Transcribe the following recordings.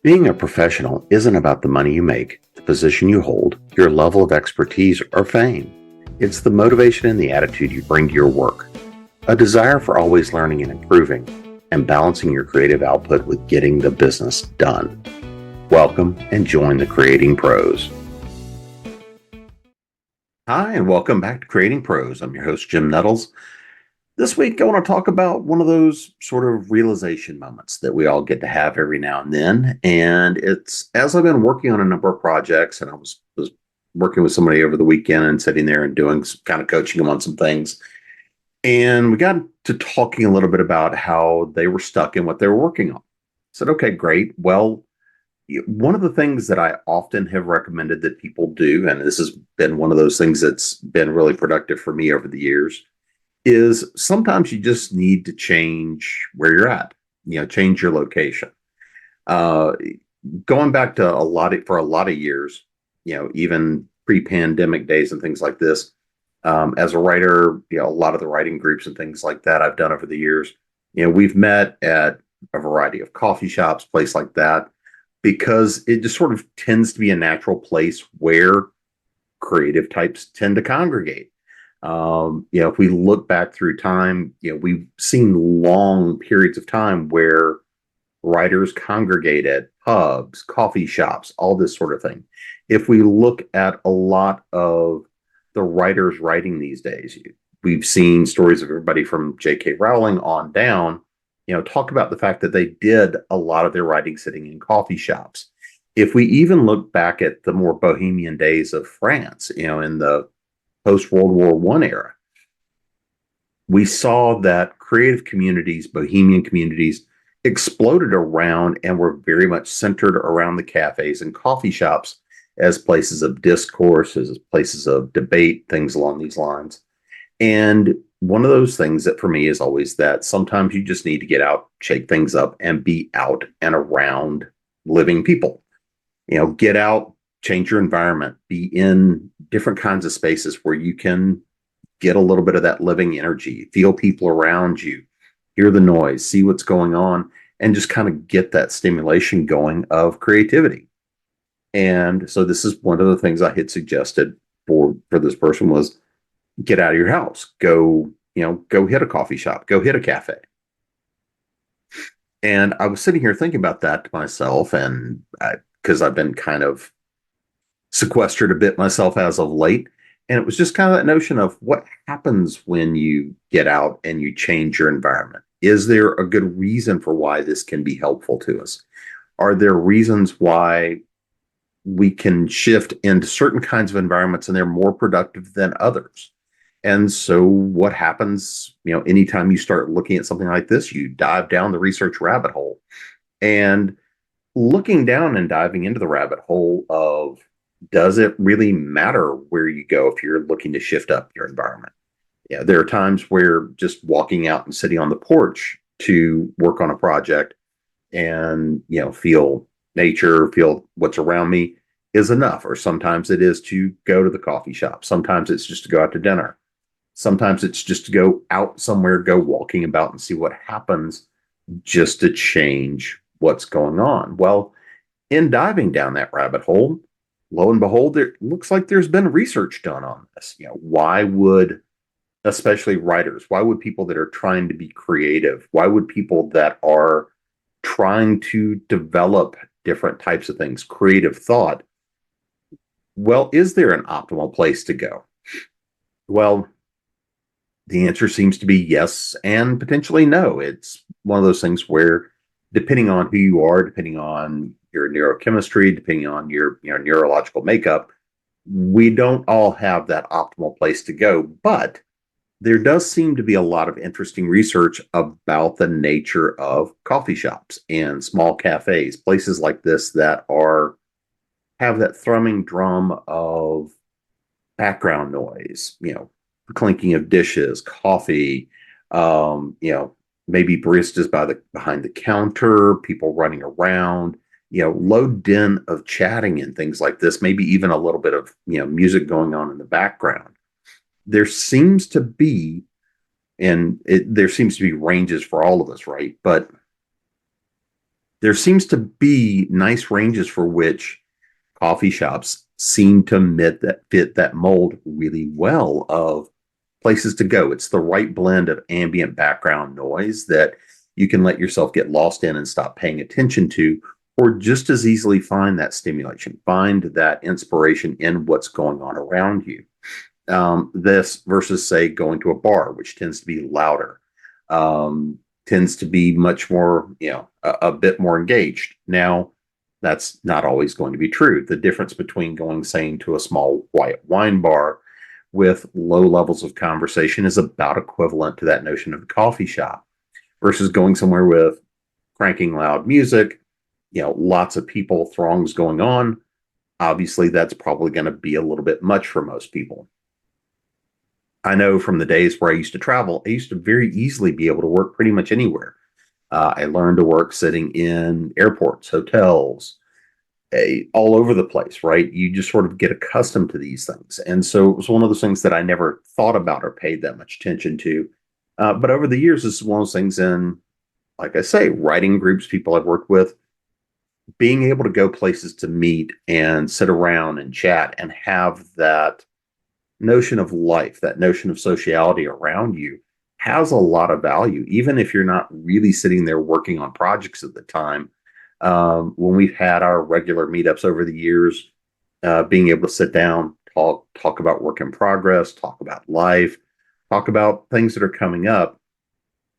Being a professional isn't about the money you make, the position you hold, your level of expertise, or fame. It's the motivation and the attitude you bring to your work, a desire for always learning and improving, and balancing your creative output with getting the business done. Welcome and join the Creating Pros. Hi, and welcome back to Creating Pros. I'm your host, Jim Nettles. This week, I want to talk about one of those sort of realization moments that we all get to have every now and then. And it's as I've been working on a number of projects, and I was working with somebody over the weekend and sitting there and doing some kind of coaching them on some things. And we got to talking a little bit about how they were stuck in what they were working on. I said, okay, great. Well, one of the things that I often have recommended that people do, and this has been one of those things that's been really productive for me over the years, is sometimes you just need to change where you're at, change your location. Uh, Going back to for a lot of years, even pre-pandemic days and things like this, as a writer, a lot of the writing groups and things like that I've done over the years, we've met at a variety of coffee shops, place like that, because it just sort of tends to be a natural place where creative types tend to congregate. If we look back through time, we've seen long periods of time where writers congregate at pubs, coffee shops, all this sort of thing. If we look at a lot of the writers writing these days, we've seen stories of everybody from J.K. Rowling on down, talk about the fact that they did a lot of their writing sitting in coffee shops. If we even look back at the more bohemian days of France, in the post World War One era, we saw that creative communities, bohemian communities, exploded around and were very much centered around the cafes and coffee shops as places of discourse, as places of debate, things along these lines. And one of those things that for me is always that sometimes you just need to get out, shake things up, and be out and around living people. Get out, change your environment, be in different kinds of spaces where you can get a little bit of that living energy, feel people around you, hear the noise, see what's going on, and just kind of get that stimulation going of creativity. And so this is one of the things I had suggested for this person was get out of your house, go hit a coffee shop, go hit a cafe. And I was sitting here thinking about that to myself, and because I've been kind of sequestered a bit myself as of late. And it was just kind of that notion of what happens when you get out and you change your environment. Is there a good reason for why this can be helpful to us? Are there reasons why we can shift into certain kinds of environments and they're more productive than others? And so what happens, anytime you start looking at something like this, you dive down the research rabbit hole. And looking down and diving into the rabbit hole of, does it really matter where you go if you're looking to shift up your environment? Yeah, there are times where just walking out and sitting on the porch to work on a project and feel nature, feel what's around me is enough. Or sometimes it is to go to the coffee shop. Sometimes it's just to go out to dinner. Sometimes it's just to go out somewhere, go walking about and see what happens just to change what's going on. Well, in diving down that rabbit hole, lo and behold, it looks like there's been research done on this. Why would, especially writers, why would people that are trying to be creative, why would people that are trying to develop different types of things, creative thought, well, is there an optimal place to go? Well, the answer seems to be yes and potentially no. It's one of those things where, depending on who you are, depending on your neurochemistry, depending on your neurological makeup, we don't all have that optimal place to go. But there does seem to be a lot of interesting research about the nature of coffee shops and small cafes, places like this that have that thrumming drum of background noise, clinking of dishes, coffee, maybe baristas behind the counter, people running around, low din of chatting and things like this, maybe even a little bit of, music going on in the background. There seems to be, there seems to be ranges for all of us, right? But there seems to be nice ranges for which coffee shops seem to fit that mold really well of places to go. It's the right blend of ambient background noise that you can let yourself get lost in and stop paying attention to, or just as easily find that stimulation, find that inspiration in what's going on around you. This versus, say, going to a bar, which tends to be louder, um, tends to be much more, a bit more engaged. Now, that's not always going to be true. The difference between going, saying, to a small white wine bar with low levels of conversation is about equivalent to that notion of a coffee shop versus going somewhere with cranking loud music, lots of people, throngs going on. Obviously, that's probably going to be a little bit much for most people. I know from the days where I used to travel, I used to very easily be able to work pretty much anywhere. I learned to work sitting in airports, hotels, all over the place, right? You just sort of get accustomed to these things. And so it was one of those things that I never thought about or paid that much attention to. But over the years, this is one of those things in, like I say, writing groups, people I've worked with, being able to go places to meet and sit around and chat and have that notion of life, that notion of sociality around you has a lot of value, even if you're not really sitting there working on projects at the time. When we've had our regular meetups over the years, being able to sit down, talk about work in progress, talk about life, talk about things that are coming up,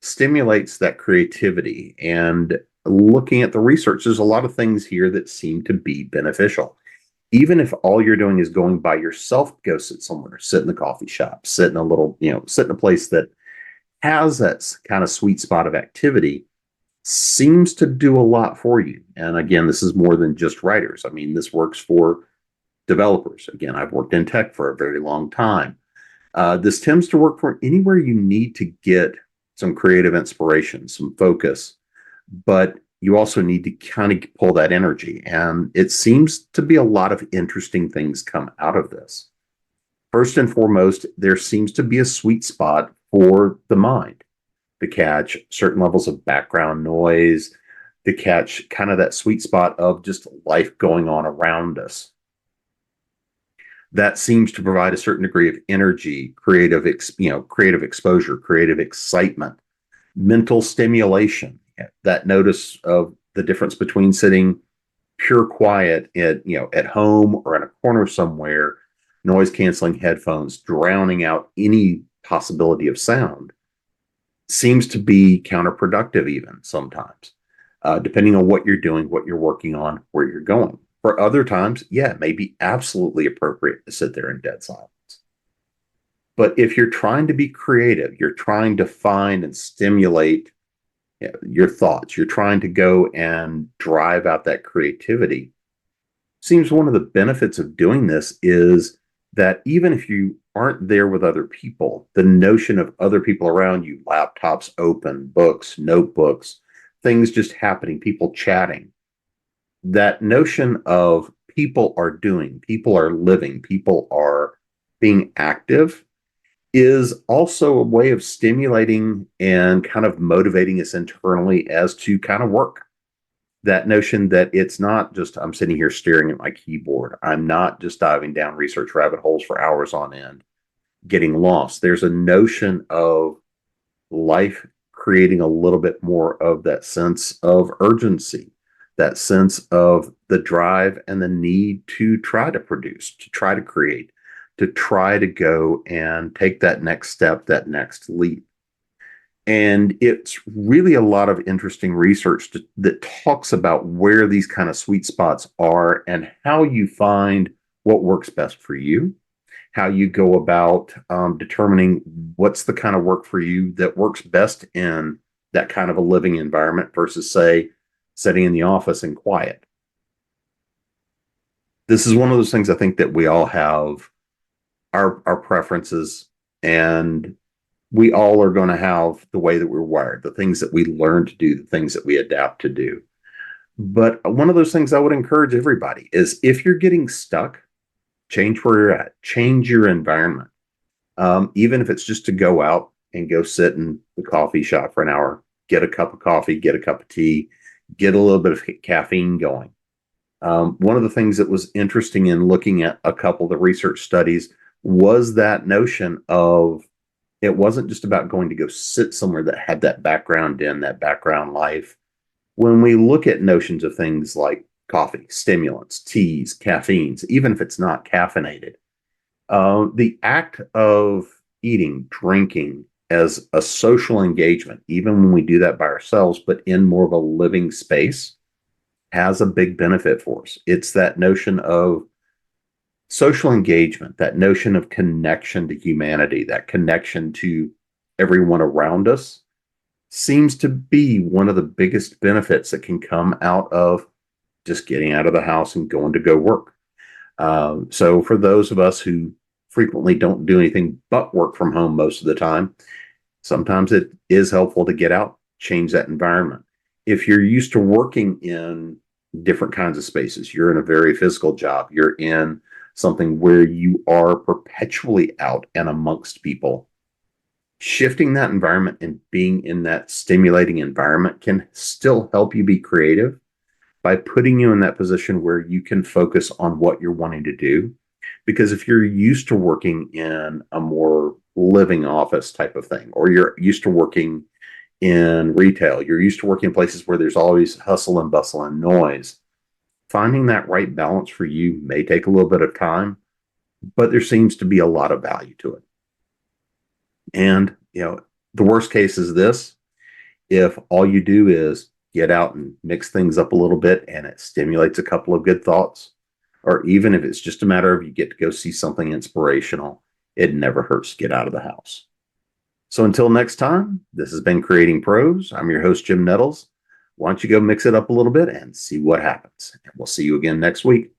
stimulates that creativity. And looking at the research, there's a lot of things here that seem to be beneficial. Even if all you're doing is going by yourself, go sit somewhere, sit in the coffee shop, sit in a little, sit in a place that has that kind of sweet spot of activity, seems to do a lot for you. And again, this is more than just writers. I mean, this works for developers. Again, I've worked in tech for a very long time. This tends to work for anywhere you need to get some creative inspiration, some focus, but you also need to kind of pull that energy. And it seems to be a lot of interesting things come out of this. First and foremost, there seems to be a sweet spot for the mind to catch certain levels of background noise, to catch kind of that sweet spot of just life going on around us. That seems to provide a certain degree of energy, creative exposure, creative excitement, mental stimulation. That notice of the difference between sitting pure quiet at home or in a corner somewhere, noise canceling headphones, drowning out any possibility of sound, seems to be counterproductive even sometimes, depending on what you're doing, what you're working on, where you're going. For other times, yeah, it may be absolutely appropriate to sit there in dead silence. But if you're trying to be creative, you're trying to find and stimulate your thoughts, you're trying to go and drive out that creativity, seems one of the benefits of doing this is that even if you aren't there with other people, the notion of other people around you, laptops open, books, notebooks, things just happening, people chatting, that notion of people are doing, people are living, people are being active is also a way of stimulating and kind of motivating us internally as to kind of work. That notion that it's not just I'm sitting here staring at my keyboard. I'm not just diving down research rabbit holes for hours on end, getting lost. There's a notion of life creating a little bit more of that sense of urgency, that sense of the drive and the need to try to produce, to try to create, to try to go and take that next step, that next leap. And it's really a lot of interesting research that talks about where these kind of sweet spots are and how you find what works best for you, how you go about determining what's the kind of work for you that works best in that kind of a living environment versus, say, sitting in the office and quiet. This is one of those things I think that we all have our preferences, and we all are going to have the way that we're wired, the things that we learn to do, the things that we adapt to do. But one of those things I would encourage everybody is if you're getting stuck, change where you're at, change your environment. Even if it's just to go out and go sit in the coffee shop for an hour, get a cup of coffee, get a cup of tea, get a little bit of caffeine going. One of the things that was interesting in looking at a couple of the research studies was that notion of it wasn't just about going to go sit somewhere that had that background in that background life. When we look at notions of things like coffee, stimulants, teas, caffeines, even if it's not caffeinated, the act of eating, drinking as a social engagement, even when we do that by ourselves, but in more of a living space, has a big benefit for us. It's that notion of social engagement, that notion of connection to humanity, that connection to everyone around us seems to be one of the biggest benefits that can come out of just getting out of the house and going to go work. So for those of us who frequently don't do anything but work from home most of the time, sometimes it is helpful to get out, change that environment. If you're used to working in different kinds of spaces, you're in a very physical job, you're in something where you are perpetually out and amongst people, shifting that environment and being in that stimulating environment can still help you be creative by putting you in that position where you can focus on what you're wanting to do. Because if you're used to working in a more living office type of thing, or you're used to working in retail, you're used to working in places where there's always hustle and bustle and noise, finding that right balance for you may take a little bit of time, but there seems to be a lot of value to it. And, the worst case is this: if all you do is get out and mix things up a little bit and it stimulates a couple of good thoughts, or even if it's just a matter of you get to go see something inspirational, it never hurts to get out of the house. So until next time, this has been Creating Pros. I'm your host, Jim Nettles. Why don't you go mix it up a little bit and see what happens? And we'll see you again next week.